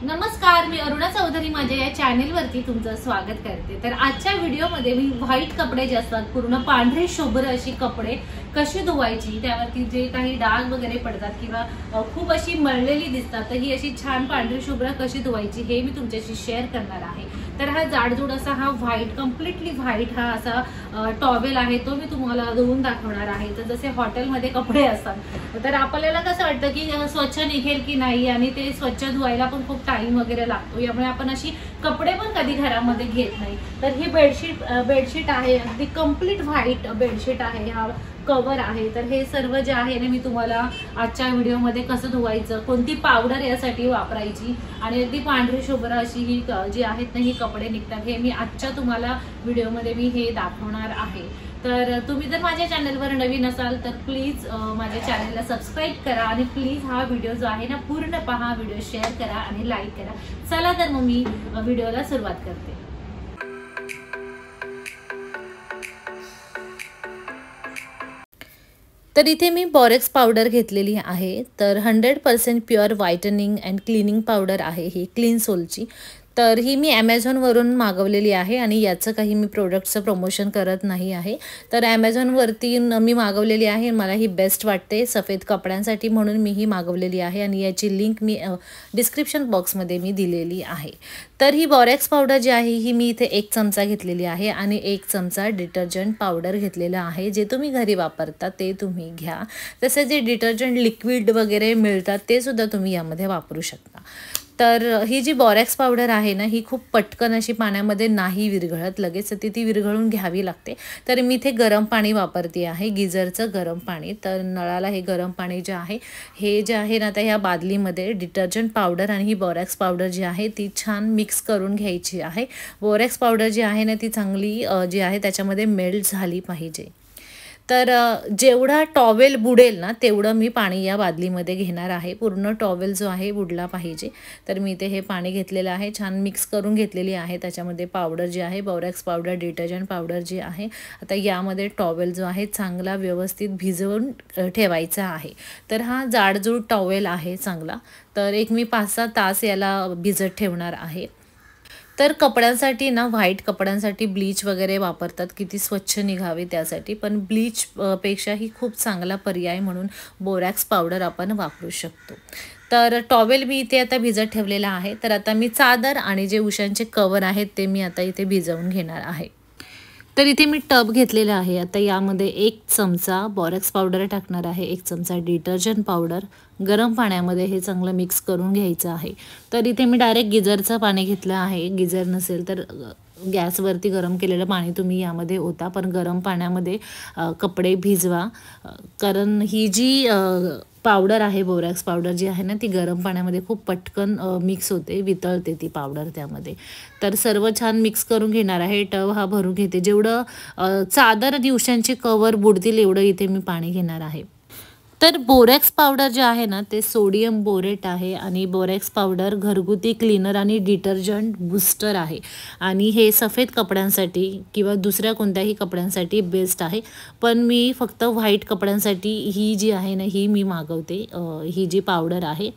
नमस्कार, मी अरुणा चौधरी माझ्या या चॅनेलवरती तुमचं स्वागत करते। तर आजच्या व्हिडिओमध्ये मी व्हाईट कपडे जे असतात पूर्ण पांढरे शुभ्र अशी कपडे कशी धुवायची, त्यावरती जे काही डाग वगैरे पडतात किंवा खूप अशी मळलेली दिसतात तर ही अशी छान पांढरी शुभ्र कशी धुवायची हे मी तुमच्याशी शेअर करणार आहे। तर हा जाडजूड असा हा व्हाईट कम्प्लिटली व्हाईट हा असा टॉवेल आहे तो मी तुम्हाला धुवून दाखवणार आहे। तर जसे हॉटेलमध्ये कपडे असतात तर आपल्याला कसं वाटतं की स्वच्छ निघेल की नाही आणि ते स्वच्छ धुवायला पण खूप टाइम वगैरे लागतो, यामुळे आपण अशी कपडे पण कधी घरामध्ये घेत नाही। तर ही बेडशीट आहे, अगदी कम्प्लीट व्हाईट बेडशीट आहे, हा कवर आहे। तर हे सर्व जे आहे ना मी तुम्हाला आजच्या व्हिडिओमध्ये कसं धुवायचं, कोणती पावडर यासाठी वापरायची आणि अगदी पांढरी शुभ्र अशी ही जी आहेत ना ही कपडे निघतात हे मी आजच्या तुम्हाला व्हिडिओमध्ये मी हे दाखवणार आहे। तर तुम्ही जर माझ्या चॅनलवर नवीन असाल तर प्लीज माझ्या चॅनलला सबस्क्राईब करा आणि प्लीज हा व्हिडिओ जो आहे ना पूर्ण पहा, व्हिडिओ शेअर करा आणि लाईक करा। चला तर मग मी व्हिडिओला सुरुवात करते। तर इथे मी बोरेक्स पावडर घेतलेली आहे। तर 100% pure whitening and cleaning powder आहे ही, क्लीन सोलची। तर ही मी ॲमेझॉनवरून मागवलेली आहे आणि याचं काही मी प्रोडक्टचं प्रमोशन करत नाही आहे। तर ॲमेझॉनवरती मी मागवलेली आहे, मला ही बेस्ट वाटते सफेद कपड्यांसाठी म्हणून मी ही मागवलेली आहे आणि याची लिंक मी डिस्क्रिप्शन बॉक्समध्ये मी दिलेली आहे। तर ही बोरेक्स पावडर जी आहे ही मी इथे 1 चमचा घेतलेली आहे आणि 1 चमचा डिटर्जंट पावडर घेतलेला आहे। जे तुम्ही घरी वापरता ते तुम्ही घ्या, तसे जे डिटर्जंट लिक्विड वगैरे मिळतात ते सुद्धा तुम्ही यामध्ये वापरू शकता। तर ही जी बोरेक्स पावडर आहे ना ही खूप पटकन अशी पाण्यामध्ये नाही विरघळत, लगेच ती विरघळून घ्यावी लागते। तर मी इथे गरम पाणी वापरते आहे, गिझरचं गरम पाणी। तर नळाला हे गरम पाणी जे आहे हे जे आहे ना आता ह्या बादलीमध्ये डिटर्जंट पावडर आणि ही बोरेक्स पावडर जी आहे ती छान मिक्स करून घ्यायची आहे। बोरेक्स पावडर जी आहे ना ती चांगली जी आहे त्याच्यामध्ये मेल्ट झाली पाहिजे। तर जेवढा टॉवेल बुडेल ना तेवढं मी पाणी या बादलीमध्ये घेणार आहे, पूर्ण टॉवेल जो आहे बुडला पाहिजे। तर मी इथे हे पाणी घेतलेलं आहे, छान मिक्स करून घेतलेली आहे। त्याच्यामध्ये पावडर जी आहे बोरेक्स पावडर, डिटर्जंट पावडर जी आहे, आता यामध्ये टॉवेल जो आहे चांगला व्यवस्थित भिजवून ठेवायचा आहे। तर हा जाडजूड टॉवेल आहे चांगला, तर एक मी 5-6 तास याला भिजत ठेवणार आहे। तर कपड्यांसाठी ना व्हाईट कपड्यांसाठी ब्लीच वगैरे वापरतात किती स्वच्छ निघावे त्यासाठी, पण ब्लीच पेक्षाही खूप चांगला पर्याय म्हणून बोरॅक्स पावडर आपण वापरू शकतो। तर टॉवेल मी इथे आता भिजत ठेवलेला आहे। तर आता मी चादर आणि जे उशांचे कवर आहेत ते मी आता इथे भिजवून घेणार आहे। तर इथे मी टब घेतलेला आहे, आता यामध्ये 1 चमचा बोरेक्स पावडर टाकणार आहे, 1 चमचा डिटर्जंट पावडर, गरम पाण्यामध्ये हे चांगलं मिक्स करून घ्यायचं आहे। तर इथे मी डायरेक्ट गिझरचं पाणी घेतलं आहे, गिझर नसेल तर गॅसवरती गरम केलेलं पाणी तुम्ही यामध्ये ओता, पण गरम पाण्यामध्ये कपडे भिजवा, कारण ही जी पावडर आहे बोरॅक्स पावडर जी आहे ना ती गरम पाण्यामध्ये खूप पटकन मिक्स होते, वितळते ती पावडर त्यामध्ये। तर सर्व छान मिक्स करून घेणार आहे, टब हा भरून घेते, जेवढं चादर आणि उशांचे कवर बुडतील एवढं इथे मी पाणी घेणार आहे। तर बोरॅक्स पावडर जे आहे ना ते सोडियम बोरेट आहे आणि बोरॅक्स पावडर घरगुती क्लीनर आणि डिटर्जंट बूस्टर आहे आणि हे सफेद कपड्यांसाठी किंवा दुसऱ्या कोणत्याही कपड्यांसाठी बेस्ट आहे, पण मी फक्त व्हाईट कपड्यांसाठी ही जी आहे ना ही मी मागवते ही जी पावडर आहे।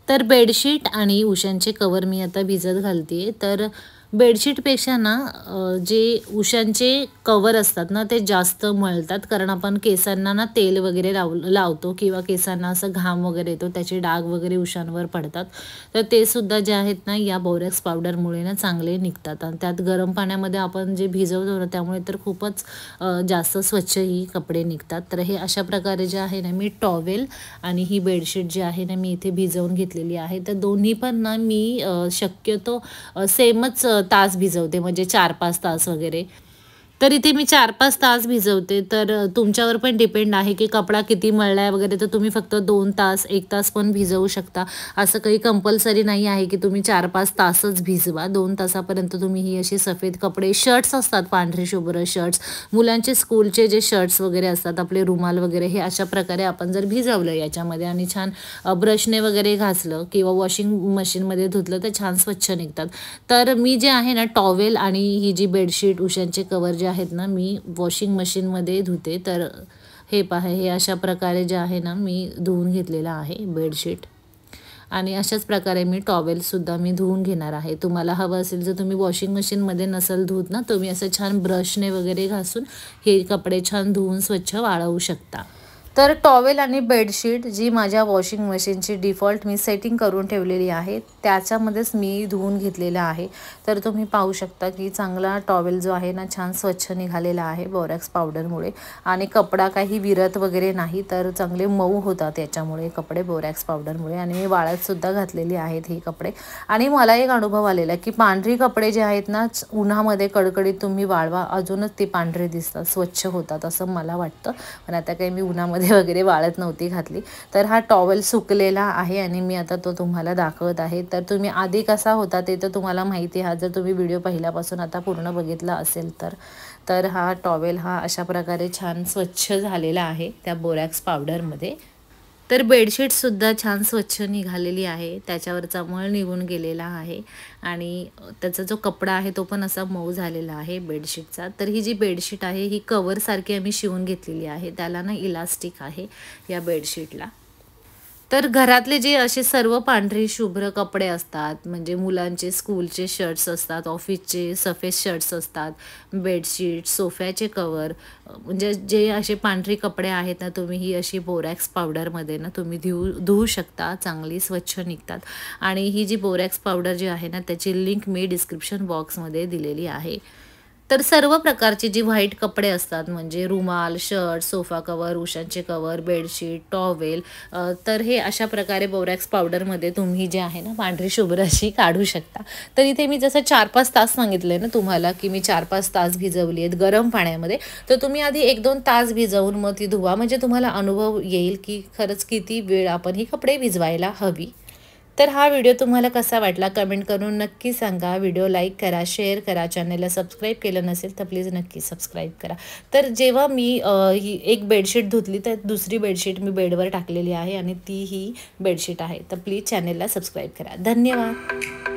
तर बेडशीट आणि उशांचे कवर मी आता भिजत घालते। तर बेडशीटपेक्षा ना जे उशांचे कवर असतात ना ते जास्त मळतात, कारण आपण केसांना ना तेल वगैरे लावतो किंवा केसांना असं घाम वगैरे येतो, त्याचे डाग वगैरे उशांवर पडतात। तर ते सुद्धा जे आहेत ना या बोरॅक्स पावडरमुळे ना चांगले निघतात आणि त्यात गरम पाण्यामध्ये आपण जे भिजवतो ना त्यामुळे तर खूपच जास्त स्वच्छ ही कपडे निघतात। तर हे अशा प्रकारे जे आहे ना मी टॉवेल आणि ही बेडशीट जी आहे ना मी इथे भिजवून घेतलेली आहे। तर दोन्ही पण ना मी शक्यतो सेमच तास भिजवते, म्हणजे 4-5 तास वगैरे। तर इथे मी 4-5 तास भिजवते। तर तुमच्यावर पण डिपेंड आहे की कपडा किती मळला आहे वगैरे, तर तुम्ही फक्त 2 तास 1 तास पण भिजवू शकता, असं काही कंपल्सरी नाही आहे की तुम्ही 4-5 तासच भिजवा। 2 तासापर्यंत तुम्ही ही अशी सफेद कपडे, शर्ट्स असतात पांढरे शुभ्र शर्ट्स, मुलांचे स्कूलचे जे शर्ट्स वगैरे असतात, आपले रुमाल वगैरे, हे अशा प्रकारे आपण जर भिजवलं याच्यामध्ये आणि छान ब्रशने वगैरे घासलं किंवा वॉशिंग मशीनमध्ये धुतलं तर छान स्वच्छ निघतात। तर मी जे आहे ना टॉवेल आणि ही जी बेडशीट उशांचे कवर जे आहेत ना मी वॉशिंग मशीनमध्ये धुते। तर हे पहा, हे अशा प्रकारे जे आहे ना मी धुवून घेतलेलं आहे बेडशीट। आणि अशाच प्रकारे मी टॉवेलसुद्धा मी धुवून घेणार आहे. तुम्हाला हवं असेल जर तुम्ही वॉशिंग मशीनमध्ये नसेल धुत ना, तुम्ही असं छान ब्रशने वगैरे घासून हे कपडे छान धुवून स्वच्छ वाळवू शकता. तर टॉवेल आणि बेडशीट जी माझ्या वॉशिंग मशीनची डिफॉल्ट मी सेटिंग करून ठेवलेली आहे त्याच्यामध्येच मी धुवून घेतलेला आहे. तर तुम्ही पाहू शकता की चांगला टॉवेल जो आहे ना छान स्वच्छ निघालेला आहे बोरॅक्स पावडरमुळे आणि कपडा काही विरत वगैरे नाही, तर चांगले मऊ होतात याच्यामुळे कपडे बोरॅक्स पावडरमुळे. आणि मी वाळतसुद्धा घातलेली आहेत ही कपडे. आणि मला एक अनुभव आलेला की पांढरी कपडे जे आहेत ना उन्हामध्ये कडकडीत तुम्ही वाळवा अजूनच ते पांढरे दिसतात, स्वच्छ होतात असं मला वाटतं. पण आता काही मी उन्हामध्ये वगैरे वाळत नव्हती घातली. तर हा टॉवेल सुकलेला आहे आणि मी आता तो तुम्हाला दाखवत आहे. तर तुम्ही आधी कसा होता ते तर तुम्हाला माहिती आहे जर तुम्ही व्हिडिओ पहिल्यापासून आता पूर्ण बघितला असेल तर हा टॉवेल हा अशा प्रकारे छान स्वच्छ झालेला आहे त्या बोरॅक्स पावडरमध्ये. तर बेडशीटसुद्धा छान स्वच्छ निघालेली आहे, त्याच्यावरचा मळ निघून गेलेला आहे आणि त्याचा जो कपडा आहे तो पण असा मऊ झालेला आहे बेडशीटचा. तर ही जी बेडशीट आहे ही कवरसारखी आम्ही शिवून घेतलेली आहे, त्याला ना इलास्टिक आहे या बेडशीटला. तर घरातले जे असे सर्व पांढरे शुभ्र कपडे असतात म्हणजे मुलांचे स्कूलचे शर्ट्स असतात, ऑफिसचे सफेद शर्ट्स असतात, बेडशीट, सोफ्याचे कवर, म्हणजे जे असे पांढरे कपडे आहेत ना तुम्ही ही अशी बोरॅक्स पावडरमध्ये ना तुम्ही धुवू शकता, चांगली स्वच्छ निघतात. आणि ही जी बोरॅक्स पावडर जी आहे ना त्याची लिंक मी डिस्क्रिप्शन बॉक्समध्ये दिलेली आहे. तर सर्व प्रकारचे जे व्हाईट कपडे असतात म्हणजे रुमाल, शर्ट, सोफा कवर, उशांचे कवर, बेडशीट, टॉवेल, तर हे अशा प्रकारे बोरॅक्स पावडरमध्ये तुम्ही जे आहे ना पांढरी शुभ्र अशी काढू शकता. तर इथे मी जसं 4-5 तास सांगितलं आहे ना तुम्हाला की मी 4-5 तास भिजवली आहेत गरम पाण्यामध्ये, तर तुम्ही आधी 1-2 तास भिजवून मग ती धुवा, म्हणजे तुम्हाला अनुभव येईल की खरंच किती वेळ आपण ही कपडे भिजवायला हवी. तर हा व्हिडिओ तुम्हाला कसा वाटला कमेंट करून नक्की सांगा. व्हिडिओ लाईक करा, शेअर करा, चॅनलला सबस्क्राईब केलं नसेल तर प्लीज नक्की सबस्क्राईब करा. तर जेव्हा मी ही एक बेडशीट धुतली तर दुसरी बेडशीट मी बेडवर टाकलेली आहे आणि ती ही बेडशीट आहे. तर प्लीज चॅनलला सबस्क्राईब करा. धन्यवाद.